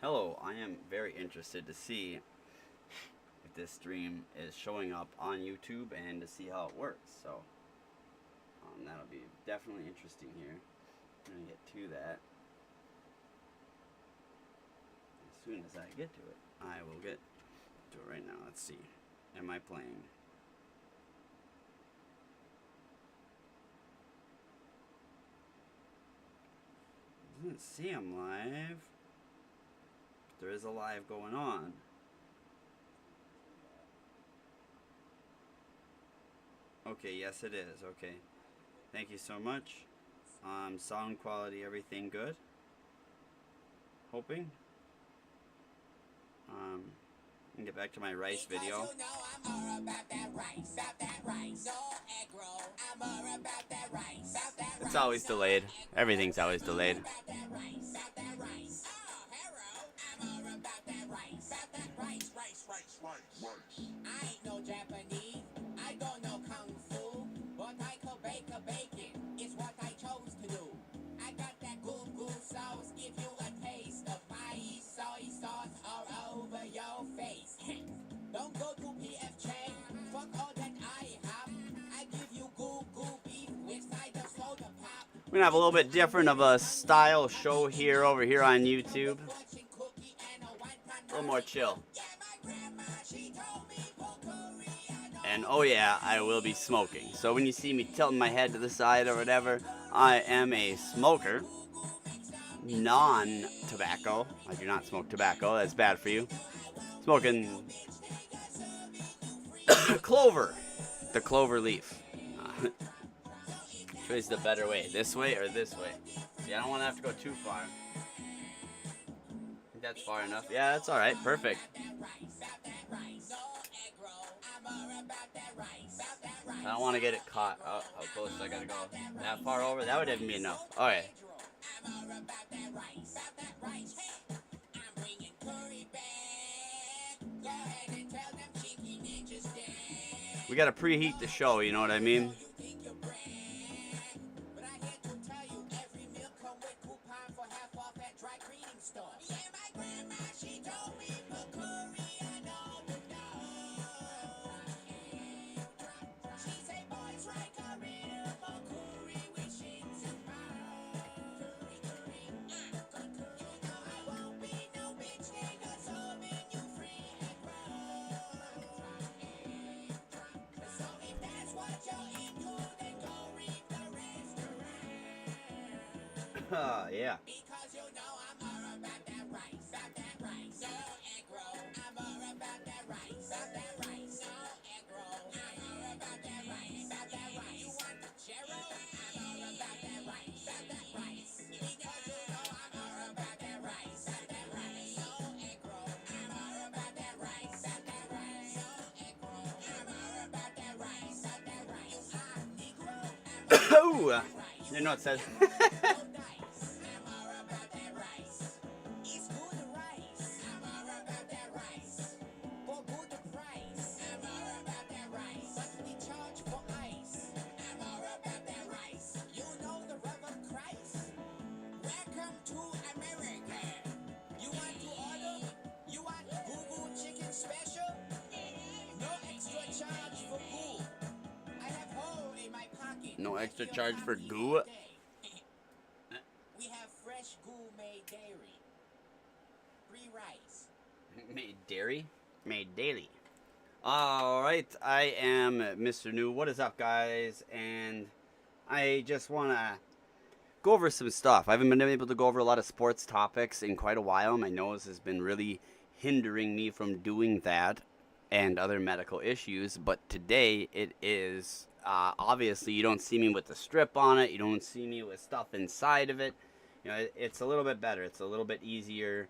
Hello, I am very interested to see if this stream is showing up on YouTube and to see how it works. So that'll be definitely interesting here. I'm going to get to that. As soon as I get to it, I will get to it right now. Let's see. Am I playing? Doesn't say I'm live. But there is a live going on. Okay, yes it is. Okay. Thank you so much. Sound quality, everything good? Hoping. And get back to my rice video. It's always delayed. Everything's always delayed. I ain't no Japanese. I don't know kung fu, but I could bake a bacon. It's what I chose to do. I got that goo goo sauce. Give you a taste of my soy sauce all over your face. Don't go to PF Chang. Fuck all that I have. I give you goo goo beef with side of soda pop. We're gonna have a little bit different of a style show here over here on YouTube. A little more chill. And oh yeah, I will be smoking. So when you see me tilting my head to the side or whatever, I am a smoker. Non-tobacco. I do not smoke tobacco. That's bad for you. Smoking clover. The clover leaf. Which is the better way? This way or this way? See, I don't want to have to go too far. I think that's far enough. Yeah, that's alright. Perfect. I don't want to get it caught. Oh, how close I gotta go? That far over? That would even be enough. Alright. We gotta preheat the show, you know what I mean? Yeah. Oh, you know what it says. No extra charge for goo. We have fresh goo made dairy. Free rice. Made dairy? Made daily. Alright, I am MrKnew. What is up, guys? And I just want to go over some stuff. I haven't been able to go over a lot of sports topics in quite a while. My nose has been really hindering me from doing that and other medical issues. But today it is... obviously, you don't see me with the strip on it. You don't see me with stuff inside of it. You know, it's a little bit better. It's a little bit easier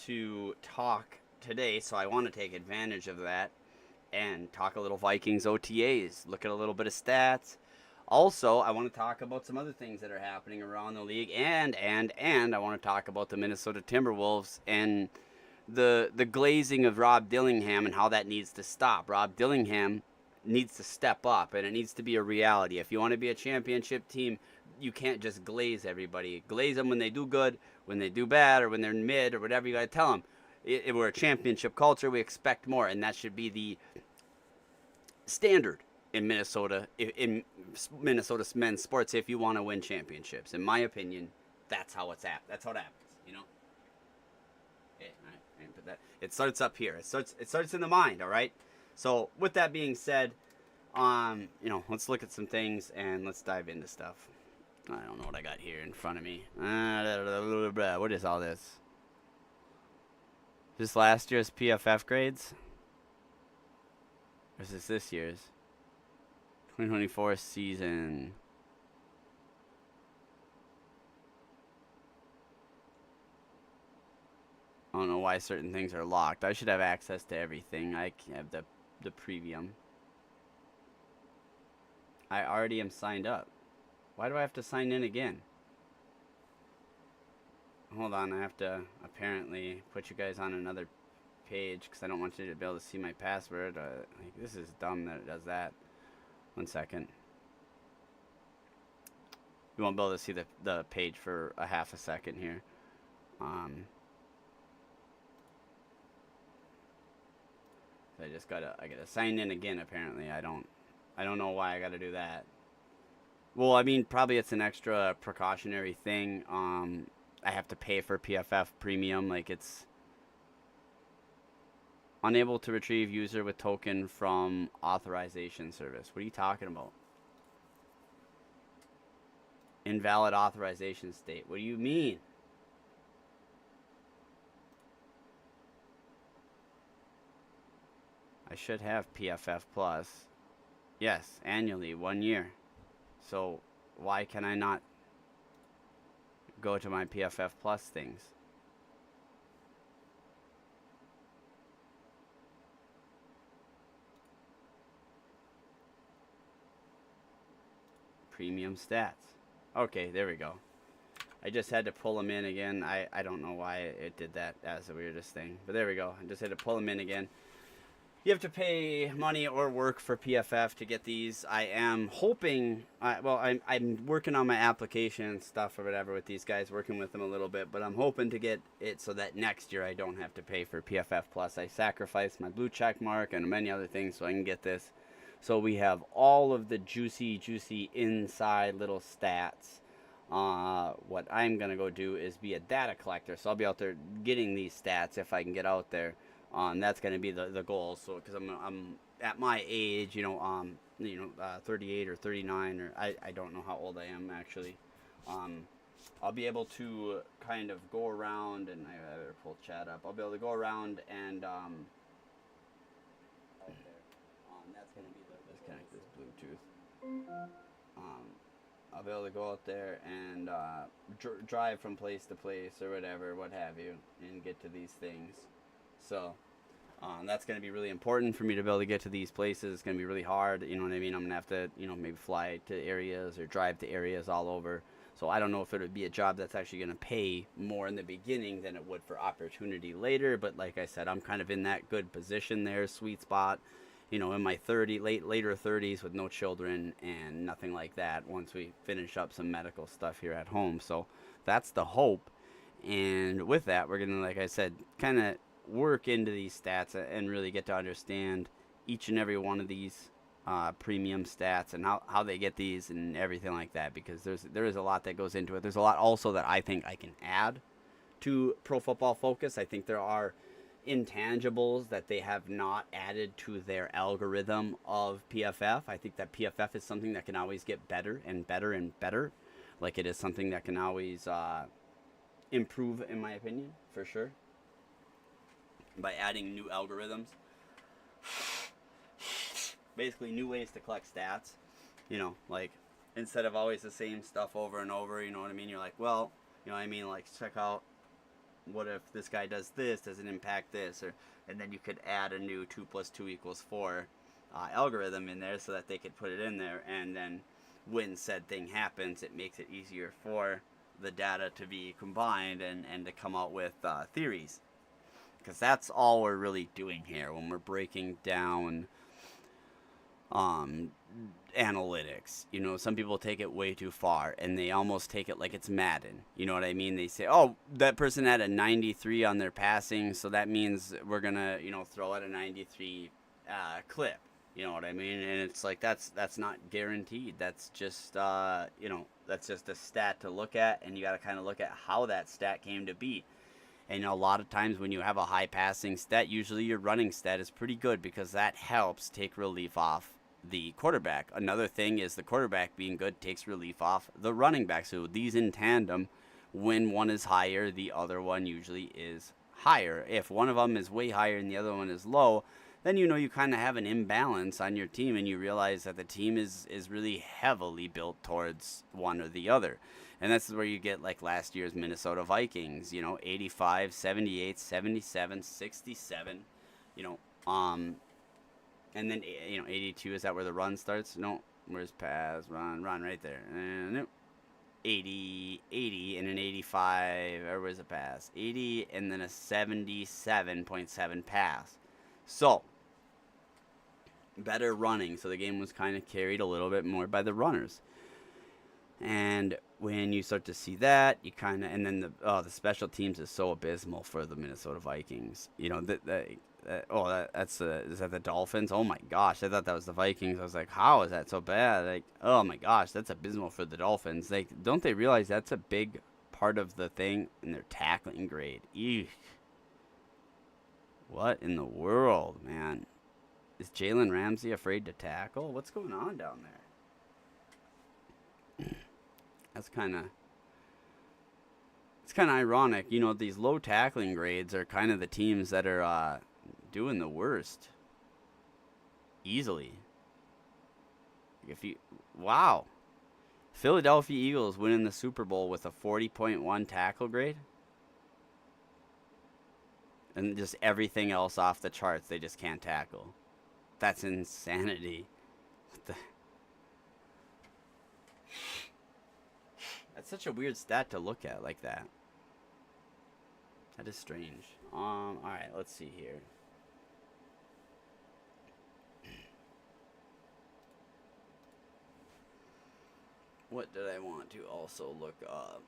to talk today, so I want to take advantage of that and talk a little Vikings OTAs, look at a little bit of stats. Also, I want to talk about some other things that are happening around the league, and I want to talk about the Minnesota Timberwolves and the glazing of Rob Dillingham and how that needs to stop. Rob Dillingham needs to step up, and it needs to be a reality. If you want to be a championship team, you can't just glaze everybody. Glaze them when they do good, when they do bad, or when they're mid, or whatever you got to tell them. We're a championship culture. We expect more, and that should be the standard in Minnesota, in Minnesota men's sports, if you want to win championships. In my opinion, that's how it's at. That's how it happens, you know. Okay, all right, I didn't put that. It starts up here. It starts in the mind. All right. So with that being said, you know, let's look at some things and let's dive into stuff. I don't know what I got here in front of me. What is all this? Is this last year's PFF grades? Or is this year's? 2024 season. I don't know why certain things are locked. I should have access to everything. I have the premium. I already am signed up. Why do I have to sign in again? Hold on, I have to apparently put you guys on another page because I don't want you to be able to see my password. Like, this is dumb that it does that. 1 second. You won't be able to see the page for a half a second here. I gotta sign in again. Apparently, I don't know why I gotta do that. Well, I mean, probably it's an extra precautionary thing. I have to pay for PFF premium. Like, it's unable to retrieve user with token from authorization service. What are you talking about? Invalid authorization state. What do you mean? I should have PFF Plus. Yes, annually, 1 year. So why can I not go to my PFF Plus things? Premium stats. Okay, there we go. I just had to pull them in again. I don't know why it did that. That's the weirdest thing. But there we go. I just had to pull them in again. You have to pay money or work for PFF to get these. I am hoping, I'm working on my application and stuff or whatever with these guys, working with them a little bit, but I'm hoping to get it so that next year I don't have to pay for PFF Plus. I sacrificed my blue check mark and many other things so I can get this. So we have all of the juicy inside little stats. What I'm going to go do is be a data collector. So I'll be out there getting these stats if I can get out there. That's going to be the goal. So, because I'm at my age, 38 or 39, or I don't know how old I am actually. I'll be able to kind of go around, and I better pull chat up. I'll be able to go around and that's going to be disconnect this Bluetooth. I'll be able to go out there and drive from place to place or whatever, what have you, and get to these things. So that's going to be really important for me to be able to get to these places. It's going to be really hard. You know what I mean? I'm going to have to, maybe fly to areas or drive to areas all over. So I don't know if it would be a job that's actually going to pay more in the beginning than it would for opportunity later. But like I said, I'm kind of in that good position there, sweet spot, in my later 30s with no children and nothing like that once we finish up some medical stuff here at home. So that's the hope. And with that, we're going to, like I said, kind of work into these stats and really get to understand each and every one of these premium stats and how they get these and everything like that, because there is a lot that goes into it. There's a lot also that I think I can add to Pro Football Focus. I think there are intangibles that they have not added to their algorithm of PFF. I think that PFF is something that can always get better and better and better. Like, it is something that can always improve, in my opinion, for sure, by adding new algorithms. Basically new ways to collect stats, like, instead of always the same stuff over and over, you know what I mean? You're like, well, like, check out, what if this guy does this, does it impact this, and then you could add a new 2 + 2 = 4 algorithm in there so that they could put it in there, and then when said thing happens, it makes it easier for the data to be combined and to come out with theories. Because that's all we're really doing here when we're breaking down um, analytics. You know, some people take it way too far, and they almost take it like it's Madden. You know what I mean? They say, "Oh, that person had a 93 on their passing, so that means we're gonna, you know, throw out a 93 clip." You know what I mean? And it's like that's not guaranteed. That's just you know, that's just a stat to look at, and you got to kind of look at how that stat came to be. And you know, a lot of times when you have a high passing stat, usually your running stat is pretty good because that helps take relief off the quarterback. Another thing is the quarterback being good takes relief off the running back. So these in tandem, when one is higher, the other one usually is higher. If one of them is way higher and the other one is low, then you know you kind of have an imbalance on your team, and you realize that the team is really heavily built towards one or the other. And that's where you get like last year's Minnesota Vikings, you know, 85, 78, 77, 67, you know, and then, you know, 82, is that where the run starts? No, where's pass, run right there. No. 80, 80, and an 85, or where's the pass? 80, and then a 77.7 pass. So, better running. So the game was kind of carried a little bit more by the runners. And when you start to see that, you kind of, and then the special teams is so abysmal for the Minnesota Vikings. You know, is that the Dolphins? Oh my gosh, I thought that was the Vikings. I was like, how is that so bad? Like, oh my gosh, that's abysmal for the Dolphins. Like, don't they realize that's a big part of the thing in their tackling grade? Eek. What in the world, man? Is Jalen Ramsey afraid to tackle? What's going on down there? It's kind of ironic. You know, these low tackling grades are kind of the teams that are doing the worst. Easily. Wow. Philadelphia Eagles winning the Super Bowl with a 40.1 tackle grade. And just everything else off the charts, they just can't tackle. That's insanity. What the... That's such a weird stat to look at like that. That is strange. Alright, let's see here. What did I want to also look up?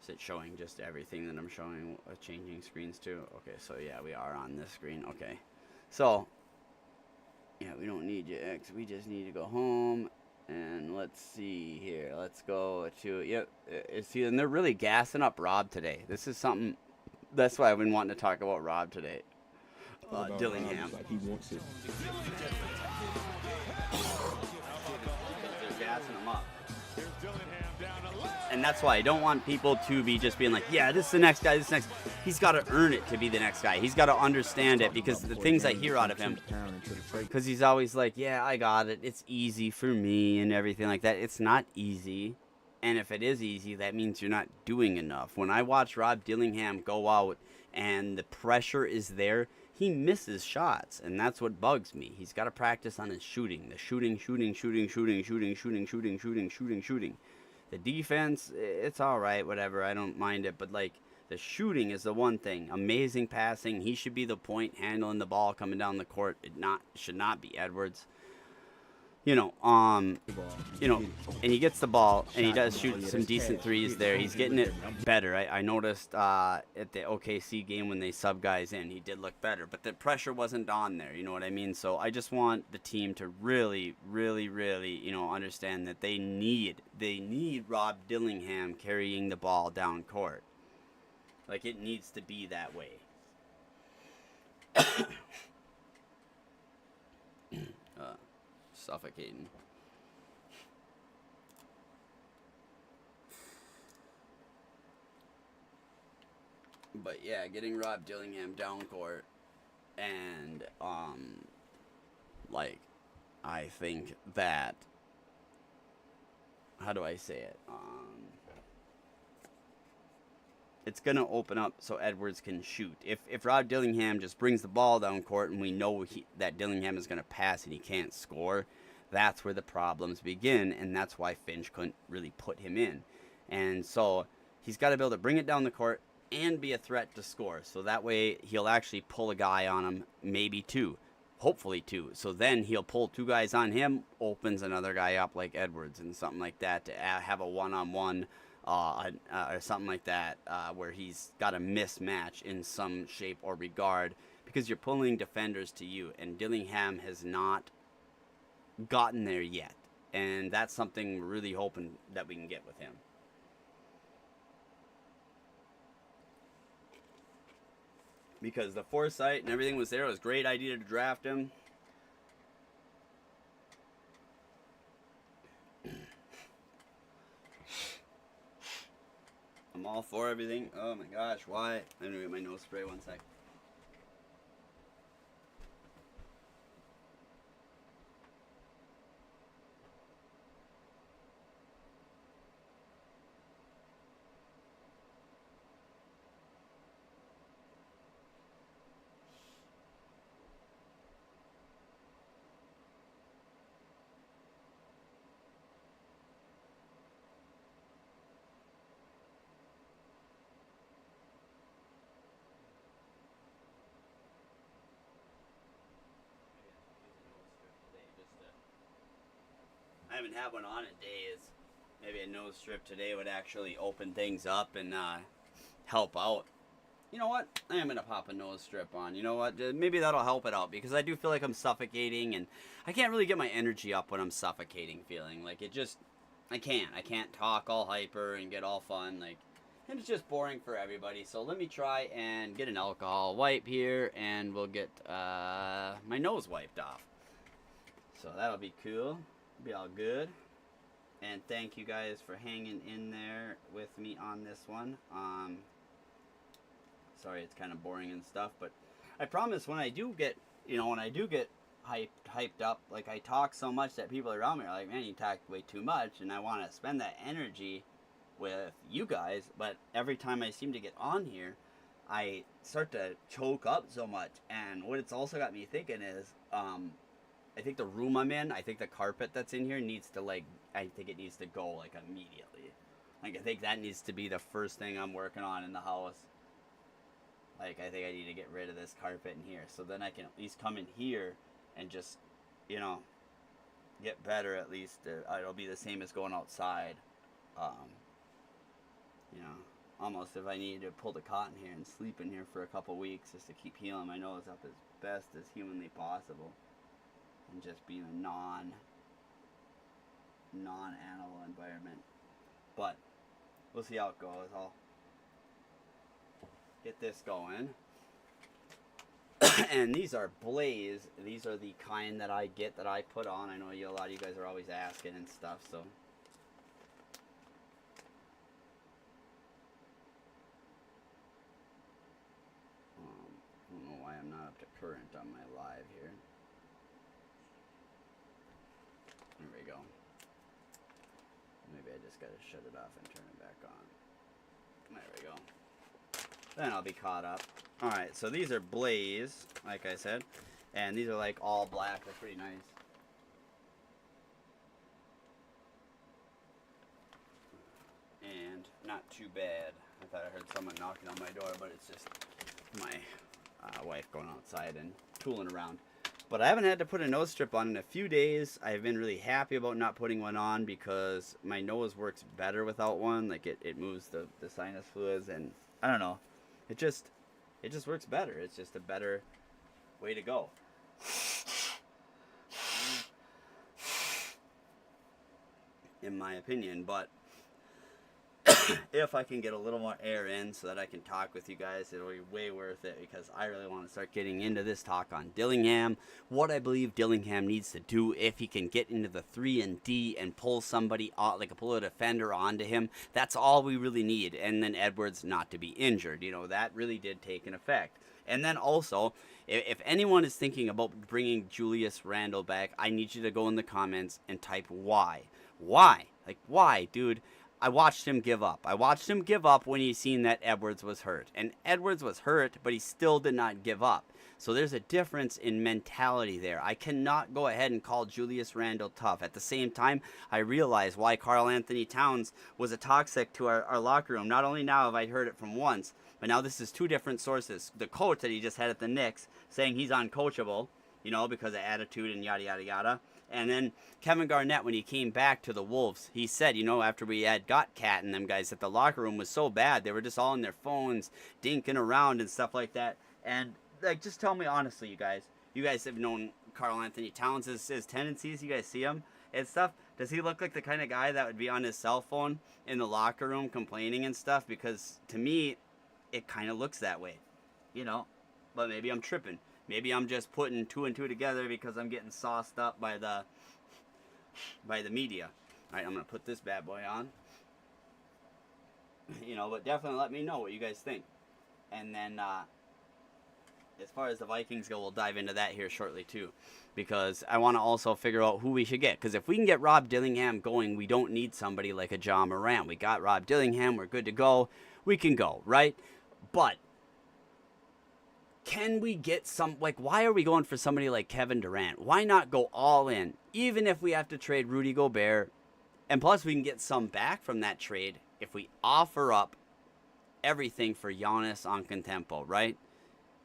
Is it showing just everything that I'm showing, changing screens to? Okay, so yeah, we are on this screen. Okay, so yeah, we don't need your X. We just need to go home, and let's see here. Let's go to, yep. See, and they're really gassing up Rob today. This is something. That's why I've been wanting to talk about Rob today. Dillingham. Like he wants it. They're gassing him up. And that's why I don't want people to be just being like, yeah, this is the next guy, this is next. He's got to earn it to be the next guy. He's got to understand it, because the things I hear out of him, because he's always like, yeah, I got it. It's easy for me and everything like that. It's not easy. And if it is easy, that means you're not doing enough. When I watch Rob Dillingham go out and the pressure is there, he misses shots, and that's what bugs me. He's got to practice on his shooting. The shooting. The defense, it's all right, whatever. I don't mind it, but like the shooting is the one thing. Amazing passing. He should be the point handling the ball coming down the court. Should not be Edwards. And he gets the ball, and he does shoot some decent threes there. He's getting it better. I noticed at the OKC game when they sub guys in, he did look better, but the pressure wasn't on there. You know what I mean? So I just want the team to really, really, really, understand that they need Rob Dillingham carrying the ball down court. Like, it needs to be that way. Suffocating. But yeah, getting Rob Dillingham down court, and I think that, how do I say it? it's going to open up so Edwards can shoot. If Rod Dillingham just brings the ball down court and we know that Dillingham is going to pass and he can't score, that's where the problems begin, and that's why Finch couldn't really put him in. And so he's got to be able to bring it down the court and be a threat to score. So that way he'll actually pull a guy on him, maybe two, hopefully two. So then he'll pull two guys on him, opens another guy up like Edwards and something like that to have a one-on-one or something like that where he's got a mismatch in some shape or regard because you're pulling defenders to you, and Dillingham has not gotten there yet. And that's something we're really hoping that we can get with him. Because the foresight and everything was there. It was a great idea to draft him. I'm all for everything. Oh my gosh, why? I'm gonna get my nose spray 1 sec. I haven't had one on in days. Maybe a nose strip today would actually open things up and help out. You know what? I am going to pop a nose strip on. You know what? Maybe that'll help it out because I do feel like I'm suffocating and I can't really get my energy up when I'm suffocating feeling. Like it just, I can't talk all hyper and get all fun. Like, and it's just boring for everybody. So let me try and get an alcohol wipe here and we'll get my nose wiped off. So that'll be cool. Be all good. And thank you guys for hanging in there with me on this one. Sorry it's kind of boring and stuff, but I promise when I do get, hyped up, like I talk so much that people around me are like, man, you talk way too much, and I want to spend that energy with you guys, but every time I seem to get on here, I start to choke up so much. And what it's also got me thinking is, I think the room I'm in, I think the carpet that's in here needs to I think it needs to go like immediately. Like I think that needs to be the first thing I'm working on in the house. Like I think I need to get rid of this carpet in here so then I can at least come in here and just, get better at least. It'll be the same as going outside. Almost if I need to pull the cot in here and sleep in here for a couple weeks just to keep healing my nose up as best as humanly possible. And just being a non-animal environment. But we'll see how it goes. I'll get this going. And these are Blaze. These are the kind that I get that I put on. I know a lot of you guys are always asking and stuff, so. I don't know why I'm not up to current on my live here. There we go. Maybe I just gotta shut it off and turn it back on. There we go. Then I'll be caught up. Alright, so these are Blaze, like I said. And these are like all black. They're pretty nice. And not too bad. I thought I heard someone knocking on my door, but it's just my wife going outside and tooling around. But I haven't had to put a nose strip on in a few days. I've been really happy about not putting one on because my nose works better without one. Like it moves the sinus fluids, and I don't know. It just works better. It's just a better way to go. In my opinion, but if I can get a little more air in so that I can talk with you guys, it'll be way worth it because I really want to start getting into this talk on Dillingham, what I believe Dillingham needs to do if he can get into the 3 and D and pull somebody out, like pull a defender onto him. That's all we really need. And then Edwards not to be injured. That really did take an effect. And then also, if anyone is thinking about bringing Julius Randle back, I need you to go in the comments and type why. Why? Like, why, dude? I watched him give up. I watched him give up when he seen that Edwards was hurt. And Edwards was hurt, but he still did not give up. So there's a difference in mentality there. I cannot go ahead and call Julius Randle tough. At the same time, I realize why Karl Anthony Towns was a toxic to our locker room. Not only now have I heard it from once, but now this is two different sources. The coach that he just had at the Knicks saying he's uncoachable, you know, because of attitude and yada, yada, yada. And then Kevin Garnett, when he came back to the Wolves, he said, you know, after we had got Cat and them guys, that the locker room was so bad. They were just all on their phones, dinking around and stuff like that. And, like, just tell me honestly, you guys. You guys have known Karl Anthony Towns' his tendencies. You guys see him and stuff. Does he look like the kind of guy that would be on his cell phone in the locker room complaining and stuff? Because, to me, it kind of looks that way, you know. But maybe I'm tripping. Maybe I'm just putting two and two together because I'm getting sauced up by the media. All right, I'm going to put this bad boy on. You know, but definitely let me know what you guys think. And then as far as the Vikings go, we'll dive into that here shortly too. Because I want to also figure out who we should get. Because if we can get Rob Dillingham going, we don't need somebody like a John Morant. We got Rob Dillingham. We're good to go. We can go, right? But can we get some, like, why are we going for somebody like Kevin Durant? Why not go all in? Even if we have to trade Rudy Gobert, and plus we can get some back from that trade if we offer up everything for Giannis Antetokounmpo, right?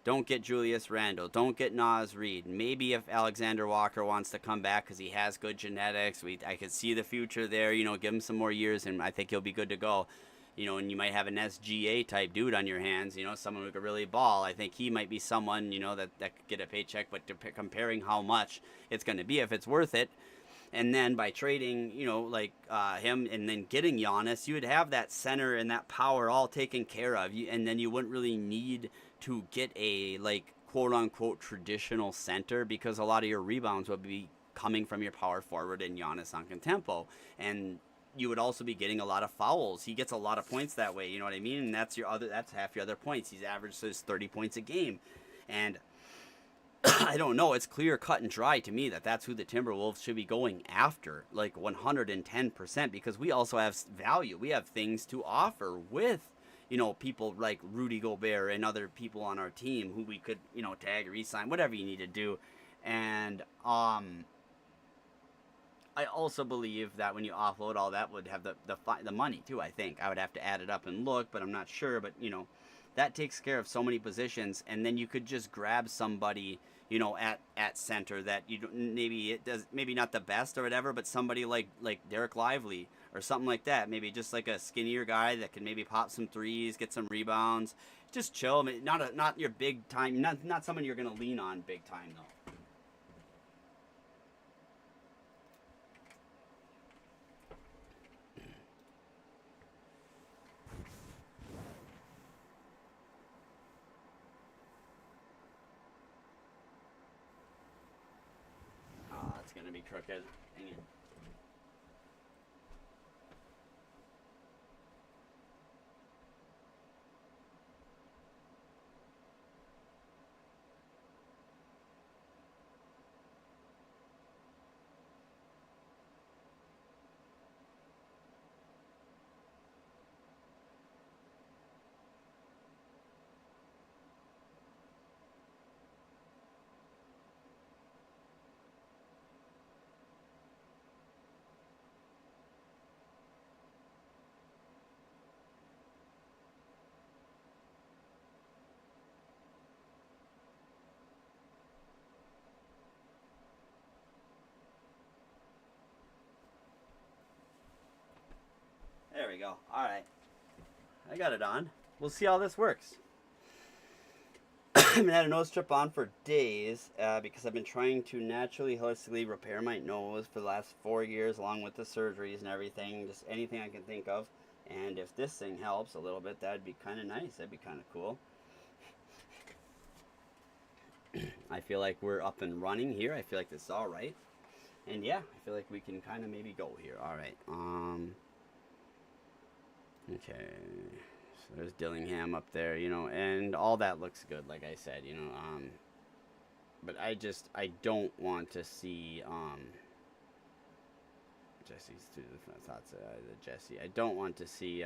Don't get Julius Randle. Don't get Naz Reid. Maybe if Alexander Walker wants to come back because he has good genetics, I could see the future there. You know, give him some more years, and I think he'll be good to go. You know, and you might have an SGA type dude on your hands, you know, someone who could really ball. I think he might be someone, you know, that could get a paycheck, but comparing how much it's going to be, if it's worth it. And then by trading, you know, like him and then getting Giannis, you would have that center and that power all taken care of. And then you wouldn't really need to get a, like, quote-unquote traditional center because a lot of your rebounds would be coming from your power forward in Giannis Antetokounmpo. And you would also be getting a lot of fouls. He gets a lot of points that way, you know what I mean? And that's half your other points. He's averages 30 points a game. And I don't know, it's clear, cut and dry to me that that's who the Timberwolves should be going after, like 110%, because we also have value. We have things to offer with, you know, people like Rudy Gobert and other people on our team who we could, you know, tag or re-sign, whatever you need to do. And I also believe that when you offload all that would have the money too. I think I would have to add it up and look, but I'm not sure. But you know, that takes care of so many positions, and then you could just grab somebody, you know, at center that you don't, maybe not the best or whatever, but somebody like Derek Lively or something like that. Maybe just like a skinnier guy that can maybe pop some threes, get some rebounds, just chill. I mean, not your big time, not someone you're gonna lean on big time though. Gonna be crooked. Hang it. There we go. All right. I got it on. We'll see how this works. I haven't had a nose strip on for days because I've been trying to naturally, holistically repair my nose for the last 4 years, along with the surgeries and everything, just anything I can think of. And if this thing helps a little bit, that'd be kind of nice. That'd be kind of cool. I feel like we're up and running here. I feel like this is all right. And yeah, I feel like we can kind of maybe go here. All right. Okay. So there's Dillingham up there, you know, and all that looks good, like I said, you know. But I don't want to see, Jesse's two different thoughts. The Jesse. I don't want to see.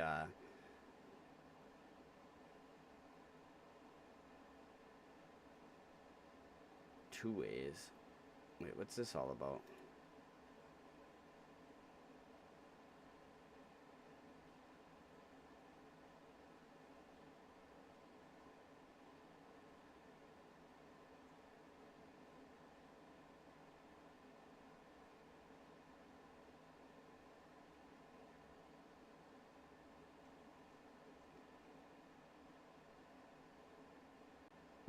Two ways. Wait, what's this all about?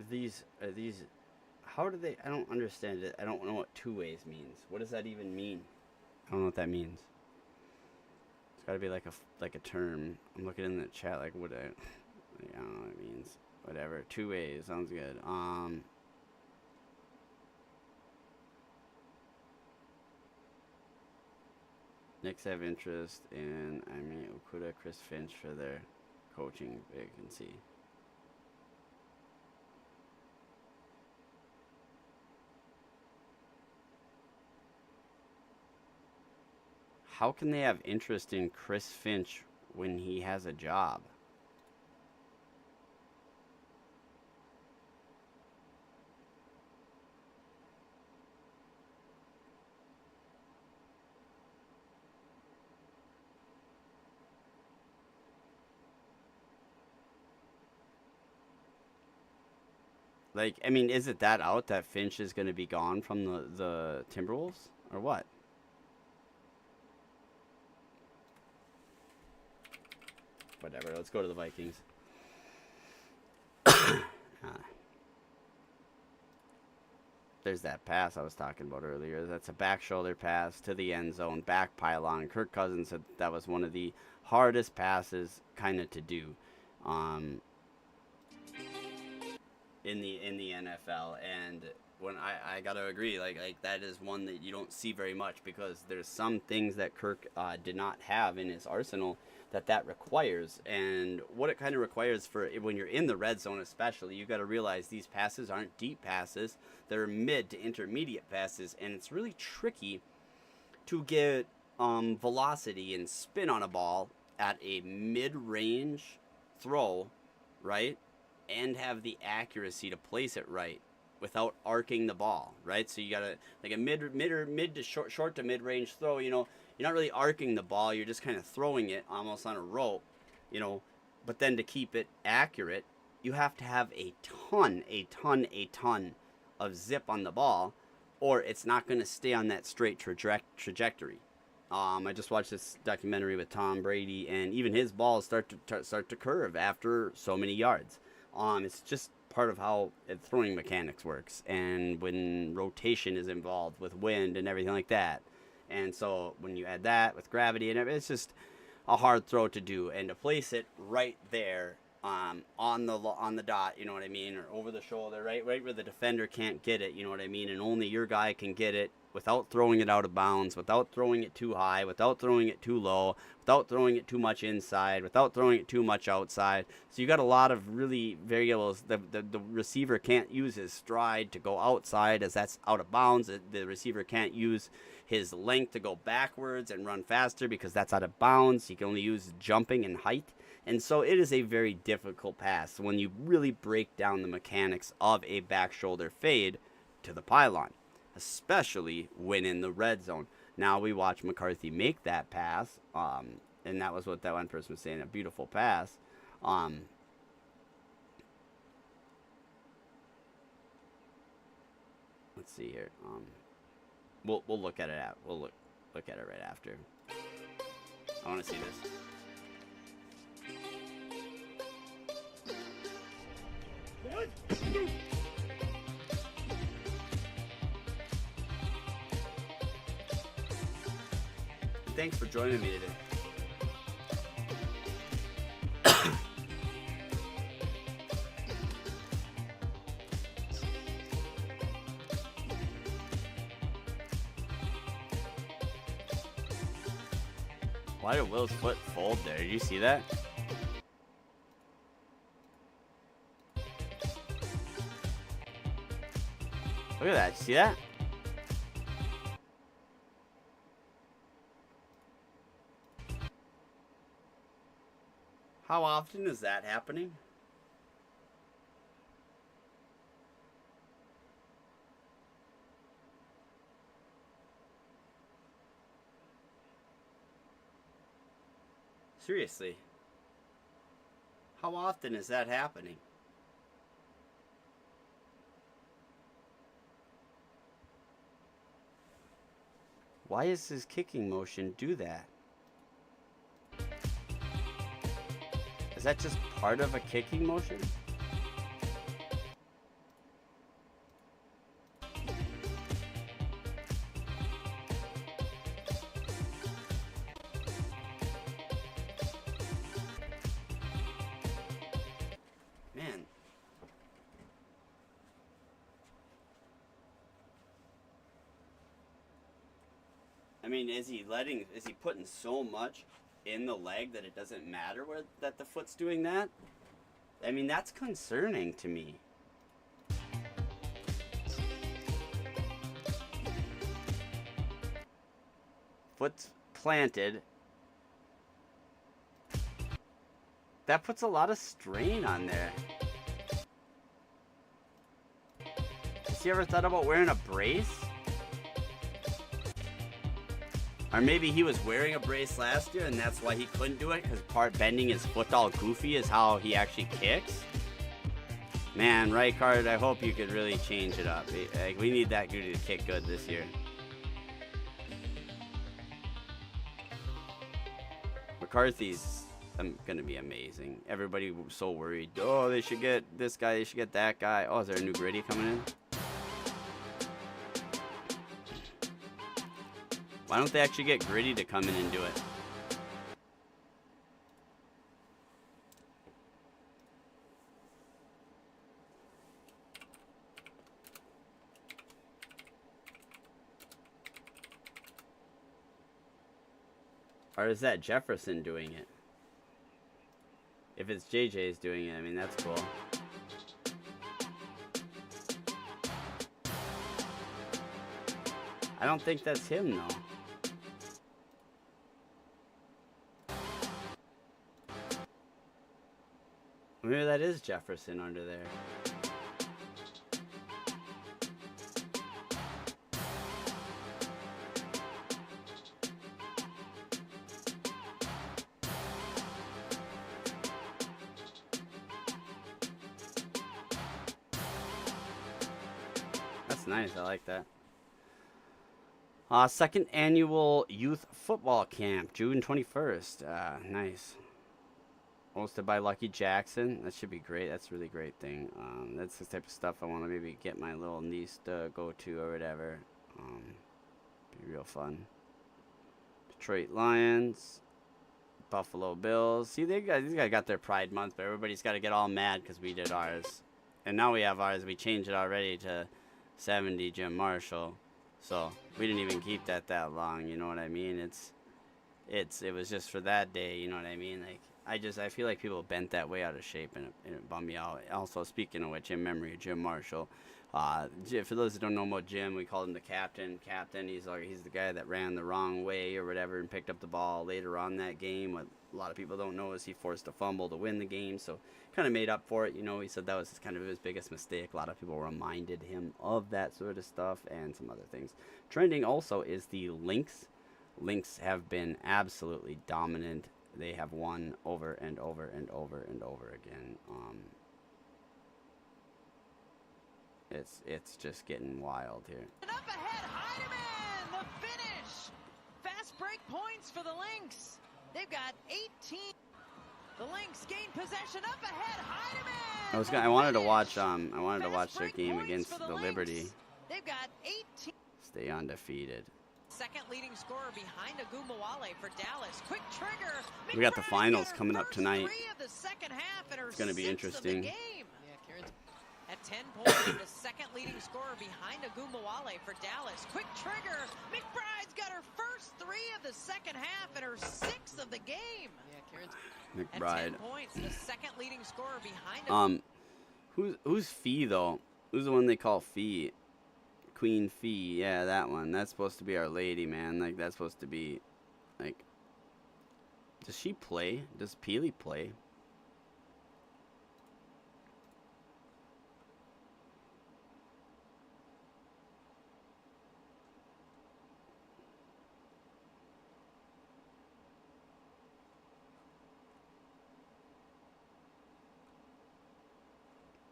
These are these. How do they? I don't understand it. I don't know what two ways means. What does that even mean? I don't know what that means. It's got to be like a term. I'm looking in the chat like what I don't know what it means. Whatever. Two ways sounds good. Knicks have interest in Okuda, Chris Finch for their coaching vacancy. How can they have interest in Chris Finch when he has a job? Like, I mean, is it that out that Finch is going to be gone from the Timberwolves? Or what? Whatever, let's go to the Vikings. There's that pass I was talking about earlier. That's a back shoulder pass to the end zone, back pylon. Kirk Cousins said that was one of the hardest passes kind of to do in the NFL. And when I got to agree, like that is one that you don't see very much because there's some things that Kirk did not have in his arsenal that requires. And what it kind of requires for when you're in the red zone especially, you got to realize these passes aren't deep passes. They're mid to intermediate passes, and it's really tricky to get velocity and spin on a ball at a mid-range throw, right? And have the accuracy to place it right without arcing the ball, right? So you got to, like a mid to short to mid-range throw, you know, you're not really arcing the ball. You're just kind of throwing it almost on a rope, you know. But then to keep it accurate, you have to have a ton of zip on the ball, or it's not going to stay on that straight trajectory. I just watched this documentary with Tom Brady, and even his balls start to curve after so many yards. It's just part of how throwing mechanics works, and when rotation is involved with wind and everything like that. And so when you add that with gravity and everything, it's just a hard throw to do, and to place it right there on the dot, you know what I mean, or over the shoulder, right where the defender can't get it, you know what I mean, and only your guy can get it without throwing it out of bounds, without throwing it too high, without throwing it too low, without throwing it too much inside, without throwing it too much outside. So you got a lot of really variables. The receiver can't use his stride to go outside, as that's out of bounds. The receiver can't use his length to go backwards and run faster because that's out of bounds. He can only use jumping and height. And so it is a very difficult pass when you really break down the mechanics of a back shoulder fade to the pylon, especially when in the red zone. Now we watch McCarthy make that pass, and that was what that one person was saying, a beautiful pass. Let's see here. We'll look at it. We'll look at it right after. I want to see this. Thanks for joining me today. Why did Will's foot fold there? Did you see that? Look at that. See that? How often is that happening? Seriously. How often is that happening? Why does his kicking motion do that? Is that just part of a kicking motion? Man. I mean, is he putting so much in the leg that it doesn't matter that the foot's doing that? I mean, that's concerning to me. Foot's planted. That puts a lot of strain on there. Has he ever thought about wearing a brace? Or maybe he was wearing a brace last year and that's why he couldn't do it, because part bending his foot all goofy is how he actually kicks. Man, right card, I hope you could really change it up. We need that dude to kick good this year. McCarthy's going to be amazing. Everybody was so worried. Oh, they should get this guy, they should get that guy. Oh, is there a new Gritty coming in? Why don't they actually get Gritty to come in and do it? Or is that Jefferson doing it? If it's JJ's doing it, I mean, that's cool. I don't think that's him, though. Maybe that is Jefferson under there. That's nice. I like that. Second annual youth football camp, June 21st. Nice. Hosted by Lucky Jackson. That should be great. That's a really great thing. That's the type of stuff I want to maybe get my little niece to go to or whatever. Be real fun. Detroit Lions. Buffalo Bills. See, these guys got their Pride Month, but everybody's got to get all mad because we did ours. And now we have ours. We changed it already to 70 Jim Marshall. So we didn't even keep that long. You know what I mean? It was just for that day. You know what I mean? Like, I feel like people bent that way out of shape, and it bummed me out. Also, speaking of which, in memory of Jim Marshall, for those that don't know about Jim, we called him the captain. He's the guy that ran the wrong way or whatever and picked up the ball later on that game. What a lot of people don't know is he forced a fumble to win the game, so kind of made up for it. You know, he said that was kind of his biggest mistake. A lot of people reminded him of that sort of stuff and some other things. Trending also is the Lynx. Lynx have been absolutely dominant. They have won over and over and over and over again. It's just getting wild here. And up ahead, Heidemann, the finish. Fast break points for the Lynx. They've got 18. The Lynx gain possession up ahead, Heidemann. I wanted to watch their game against the Liberty. They've got 18. Stay undefeated. Second leading scorer behind Agumawale for Dallas. Quick trigger. We got the finals coming up tonight. It's going to be interesting. At 10 points, the second leading scorer behind Agumawale for Dallas. Quick trigger. McBride's got her first 3 of the second half and her 6th of the game. McBride. At 10 points, the second leading scorer behind. Who's Fee though? Who's the one they call Fee? Queen Fee, yeah, that one. That's supposed to be Our Lady, man. Like, that's supposed to be, like, does she play? Does Peely play?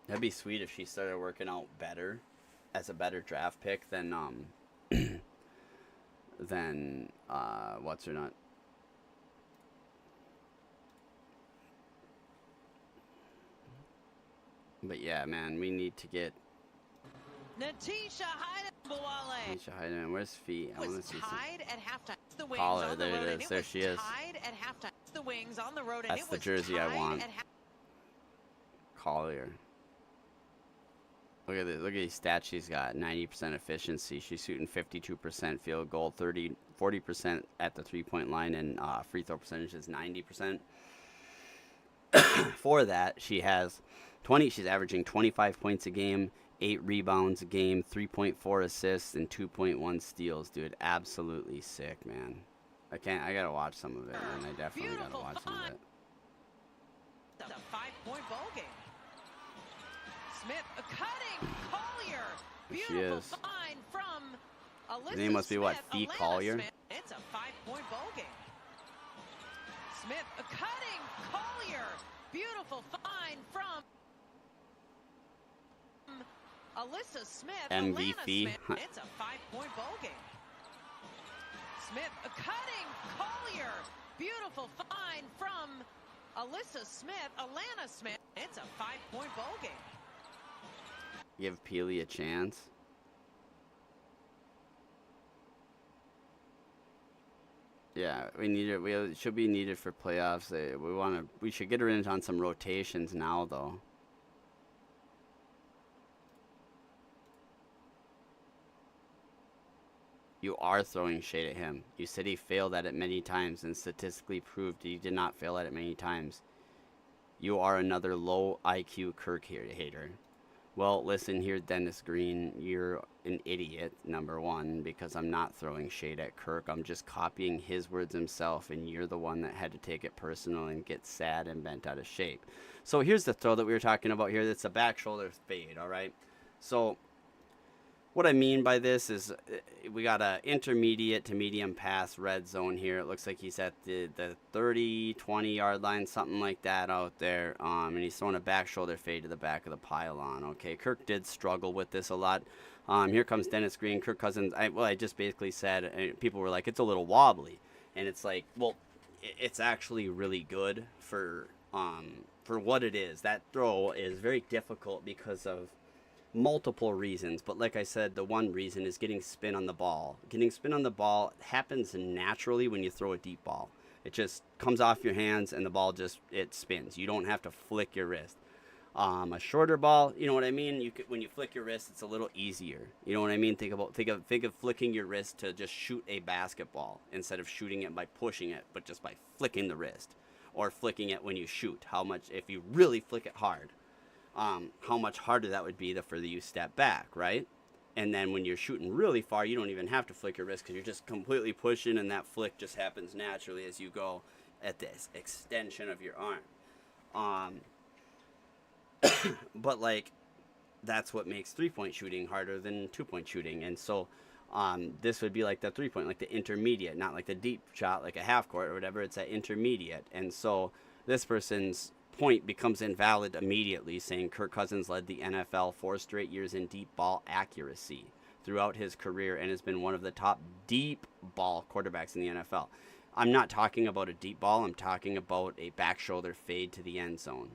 That'd be sweet if she started working out better as a better draft pick than what's her nut. But yeah, man, we need to get Natisha Heidenbowale. Where's Fee? I want to see tied at halftime. The Wings Call her. on the There road, it is. There she is. Tied at halftime. The Wings on the road, and that's it the was jersey I want. Collier. Look at this. Look at these stats she's got. 90% efficiency. She's shooting 52% field goal, 40% at the three-point line, and free throw percentage is 90%. For that, she has 20. She's averaging 25 points a game, 8 rebounds a game, 3.4 assists, and 2.1 steals. Dude, absolutely sick, man. I gotta watch some of it, man. I definitely gotta watch some of it. That's a 5-point ball game. Smith, a cutting, Collier. Beautiful find from Alyssa. Her name must be what? Fee Collier. Smith. It's a 5-point ball game. Smith, a cutting, Collier. Beautiful find from Alyssa Smith. MVP. Smith. It's a 5-point ball game. Smith, a cutting, Collier. Beautiful find from Alyssa Smith. Alana Smith. It's a 5-point ball game. Give Peely a chance. Yeah, we need it. We should be needed for playoffs. We should get her in on some rotations now, though. You are throwing shade at him. You said he failed at it many times and statistically proved he did not fail at it many times. You are another low IQ Kirk hater. Well, listen here, Dennis Green. You're an idiot, number one, because I'm not throwing shade at Kirk. I'm just copying his words himself, and you're the one that had to take it personal and get sad and bent out of shape. So here's the throw that we were talking about here. That's a back shoulder fade, all right? So what I mean by this is we got a intermediate to medium pass red zone here. It looks like he's at the 30, 20-yard line, something like that out there. And he's throwing a back shoulder fade to the back of the pylon. Okay, Kirk did struggle with this a lot. Here comes Dennis Green. Kirk Cousins, I just basically said, people were like, it's a little wobbly. And it's like, well, it's actually really good for what it is. That throw is very difficult because of multiple reasons, but like I said, the one reason is getting spin on the ball. Getting spin on the ball happens naturally when you throw a deep ball. It just comes off your hands and the ball it spins. You don't have to flick your wrist. A shorter ball, you know what I mean? When you flick your wrist, it's a little easier. You know what I mean? Think of flicking your wrist to just shoot a basketball instead of shooting it by pushing it, but just by flicking the wrist, or flicking it when you shoot. If you really flick it hard, how much harder that would be the further you step back, right? And then when you're shooting really far, you don't even have to flick your wrist because you're just completely pushing, and that flick just happens naturally as you go at this extension of your arm. But like, that's what makes three-point shooting harder than two-point shooting. And so this would be like the three-point, like the intermediate, not like the deep shot, like a half court or whatever. It's that intermediate. And so this person's point becomes invalid immediately, saying Kirk Cousins led the NFL 4 straight years in deep ball accuracy throughout his career and has been one of the top deep ball quarterbacks in the NFL. I'm not talking about a deep ball. I'm talking about a back shoulder fade to the end zone.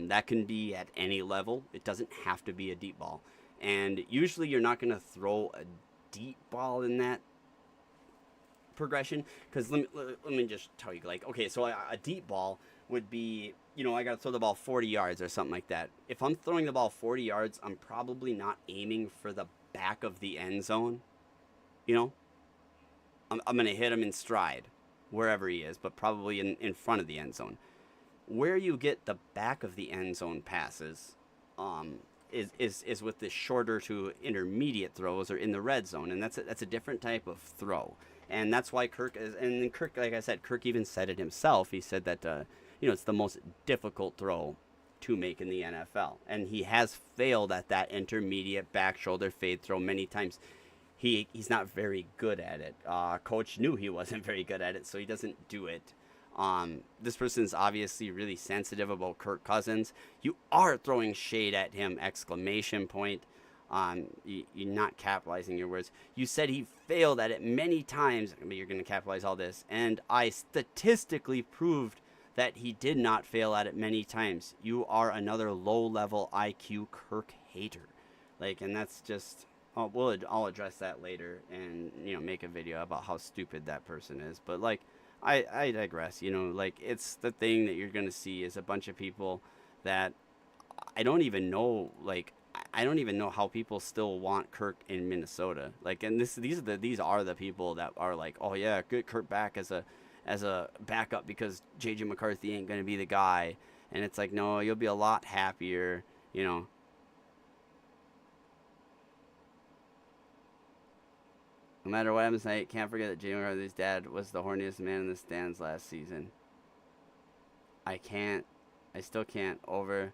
That can be at any level. It doesn't have to be a deep ball. And usually you're not going to throw a deep ball in that progression, because let me just tell you, like, okay, so a deep ball would be, I got to throw the ball 40 yards or something like that. If I'm throwing the ball 40 yards, I'm probably not aiming for the back of the end zone. I'm going to hit him in stride, wherever he is, but probably in front of the end zone. Where you get the back of the end zone passes is with the shorter to intermediate throws or in the red zone, and that's a different type of throw. And that's why Kirk, like I said, Kirk even said it himself. He said that it's the most difficult throw to make in the NFL, and he has failed at that intermediate back shoulder fade throw many times. He's not very good at it. Coach knew he wasn't very good at it, so he doesn't do it. This person's obviously really sensitive about Kirk Cousins. You are throwing shade at him! Exclamation point. You're not capitalizing your words. You said he failed at it many times, but you're going to capitalize all this. And I statistically proved that he did not fail at it many times. You are another low-level IQ Kirk hater. Like, and that's just... I'll address that later and, you know, make a video about how stupid that person is. But, like, I digress. You know, like, it's the thing that you're going to see is a bunch of people that I don't even know, like, I don't even know how people still want Kirk in Minnesota. Like, and these are the people that are like, oh yeah, get Kirk back as a backup because JJ McCarthy ain't gonna be the guy. And it's like, no, you'll be a lot happier, you know. No matter what happens tonight, can't forget that JJ McCarthy's dad was the horniest man in the stands last season. I still can't over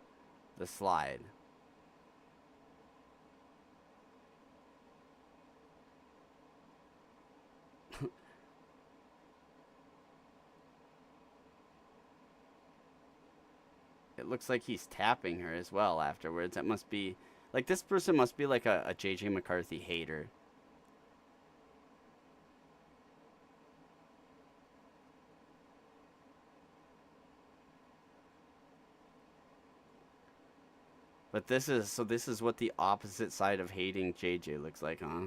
the slide. It looks like he's tapping her as well afterwards. That must be... Like, this person must be like a JJ McCarthy hater. But this is what the opposite side of hating JJ looks like, huh?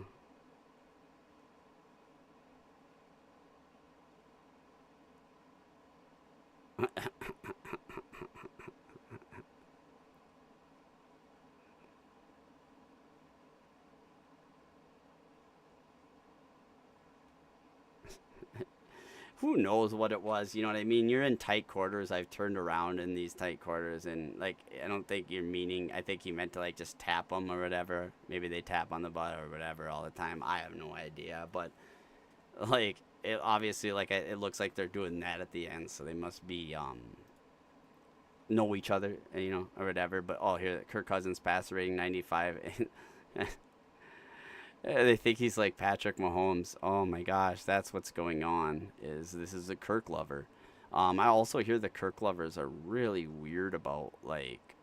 Who knows what it was, you know what I mean? You're in tight quarters. I've turned around in these tight quarters, and, like, I don't think you're meaning... I think he meant to, like, just tap them or whatever. Maybe they tap on the butt or whatever all the time. I have no idea, but, like, it obviously, like, it looks like they're doing that at the end, so they must be, know each other, you know, or whatever. But, oh, here, Kirk Cousins passer rating 95. They think he's like Patrick Mahomes. Oh my gosh, that's what's going on. This is a Kirk lover. I also hear the Kirk lovers are really weird about, like,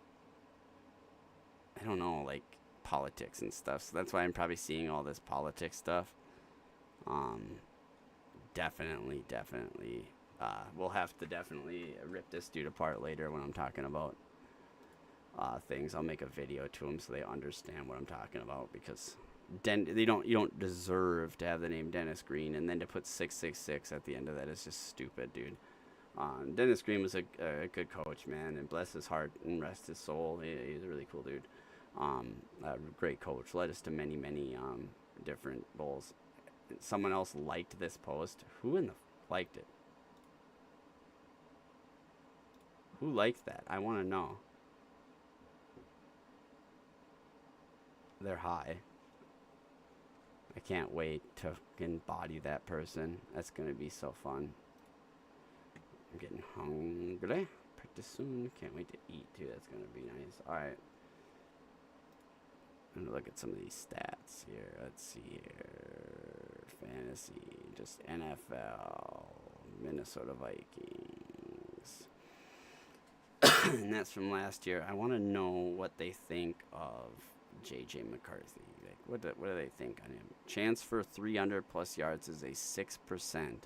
I don't know, like, politics and stuff. So that's why I'm probably seeing all this politics stuff. Definitely. We'll have to definitely rip this dude apart later when I'm talking about things. I'll make a video to them so they understand what I'm talking about, because you don't deserve to have the name Dennis Green, and then to put 666 at the end of that is just stupid, dude. Dennis Green was a good coach, man, and bless his heart and rest his soul. He's a really cool dude. A great coach, led us to many different bowls. Someone else liked this post. Who in the liked it? Who liked that? I want to know. They're high. I can't wait to embody that person. That's going to be so fun. I'm getting hungry pretty soon. Can't wait to eat, too. That's going to be nice. All right. I'm going to look at some of these stats here. Let's see here. Fantasy. Just NFL. Minnesota Vikings. And that's from last year. I want to know what they think of JJ McCarthy. Like, what do they think on him? Chance for 300 plus yards is a 6%.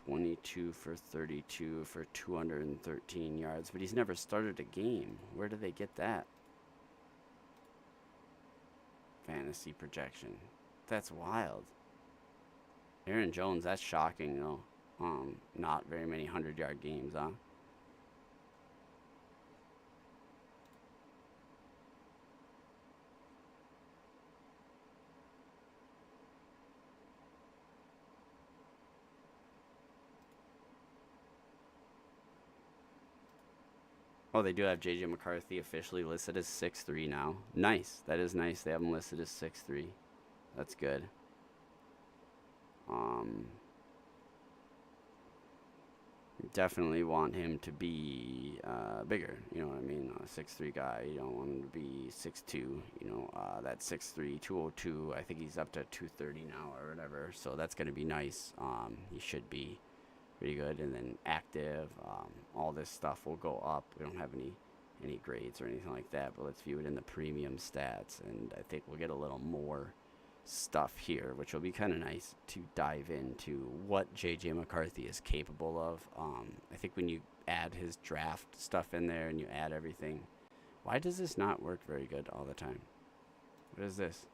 $22 for 32 for 213 yards, but he's never started a game. Where do they get that? Fantasy projection. That's wild. Aaron Jones, that's shocking though. Not very many 100-yard games, huh? Oh, they do have JJ McCarthy officially listed as 6'3" now. Nice. That is nice. They have him listed as 6'3". That's good. definitely want him to be bigger. You know what I mean? A 6'3" guy. You don't want him to be 6'2". You know, that 6'3", 202. I think he's up to 230 now or whatever. So that's gonna be nice. He should be pretty good. And then active. All this stuff will go up. We don't have any grades or anything like that, but let's view it in the premium stats, and I think we'll get a little more stuff here, which will be kind of nice to dive into what JJ McCarthy is capable of. I think when you add his draft stuff in there and you add everything, why does this not work very good all the time? What is this?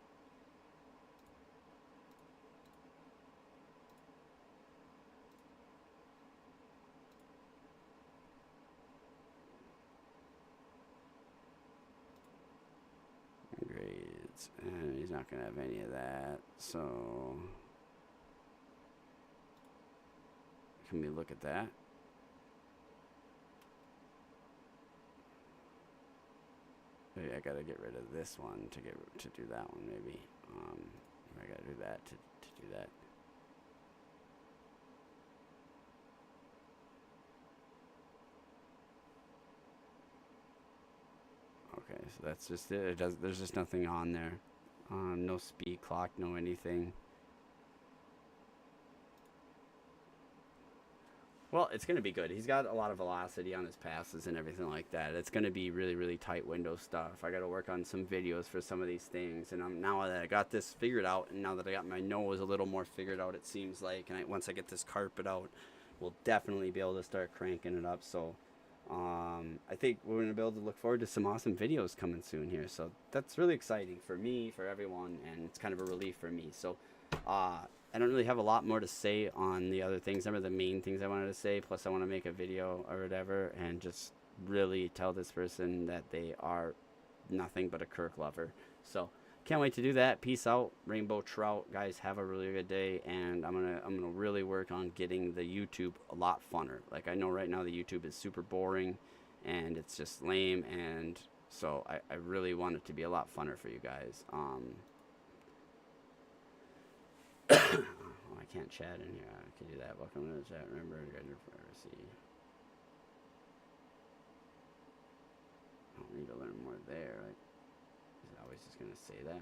Grades, and he's not gonna have any of that, so can we look at that? Maybe I gotta get rid of this one to do that one. Maybe I gotta do that to do that. Okay, so that's just it. There's just nothing on there. No speed clock, no anything. Well, it's going to be good. He's got a lot of velocity on his passes and everything like that. It's going to be really, really tight window stuff. I got to work on some videos for some of these things. And now that I got this figured out, and now that I got my nose a little more figured out, it seems like, and once I get this carpet out, we'll definitely be able to start cranking it up. So I think we're going to be able to look forward to some awesome videos coming soon here. So that's really exciting for me, for everyone, and it's kind of a relief for me. So I don't really have a lot more to say on the other things. Them are the main things I wanted to say. Plus, I want to make a video or whatever and just really tell this person that they are nothing but a Kirk lover. So can't wait to do that. Peace out, Rainbow Trout. Guys, have a really good day, and I'm gonna really work on getting the YouTube a lot funner. Like, I know right now the YouTube is super boring and it's just lame, and so I really want it to be a lot funner for you guys. Oh, I can't chat in here. I can do that. Welcome to the chat. Remember, guide your privacy. I don't need to learn more there. Like, is it always just gonna say that?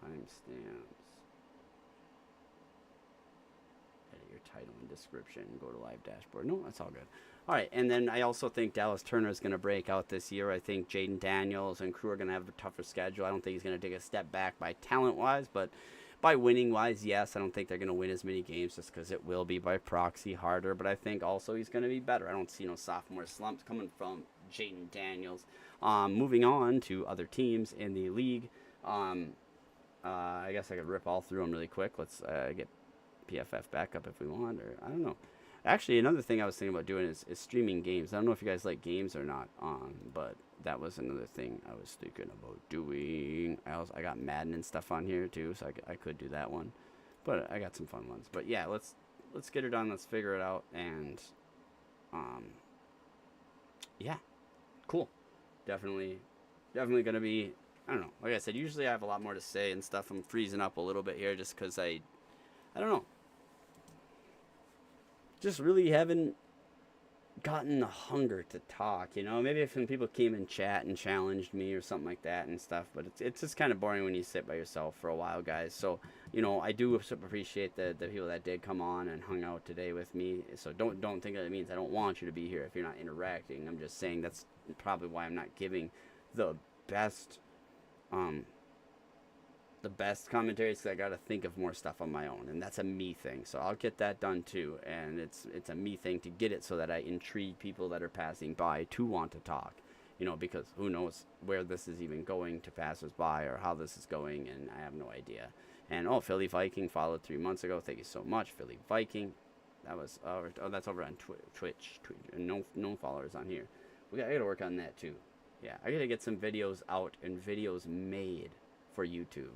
Timestamps. Edit your title and description. Go to live dashboard. No, that's all good. All right, and then I also think Dallas Turner is going to break out this year. I think Jaden Daniels and crew are going to have a tougher schedule. I don't think he's going to take a step back by talent-wise, but by winning-wise, yes. I don't think they're going to win as many games just because it will be by proxy harder, but I think also he's going to be better. I don't see no sophomore slumps coming from Jaden Daniels. Moving on to other teams in the league, I guess I could rip all through them really quick. Let's get PFF back up if we want, or I don't know. Actually, another thing I was thinking about doing is streaming games. I don't know if you guys like games or not, but that was another thing I was thinking about doing. I got Madden and stuff on here too, so I could do that one. But I got some fun ones. But yeah, let's get her done. Let's figure it out, and yeah, cool. Definitely gonna be. I don't know. Like I said, usually I have a lot more to say and stuff. I'm freezing up a little bit here just because I don't know. Just really haven't gotten the hunger to talk, you know. Maybe if some people came and chat and challenged me or something like that and stuff, but it's just kind of boring when you sit by yourself for a while, guys. So, you know, I do appreciate the people that did come on and hung out today with me. So don't think that it means I don't want you to be here if you're not interacting. I'm just saying that's probably why I'm not giving the best commentaries, because I got to think of more stuff on my own, and that's a me thing. So I'll get that done too, and it's a me thing to get it so that I intrigue people that are passing by to want to talk, you know, because who knows where this is even going to passers-by or how this is going, and I have no idea. And Philly Viking followed 3 months ago. Thank you so much, Philly Viking. That was that's over on Twitch. No followers on here. I gotta work on that too. Yeah, I gotta get some videos out and videos made for YouTube.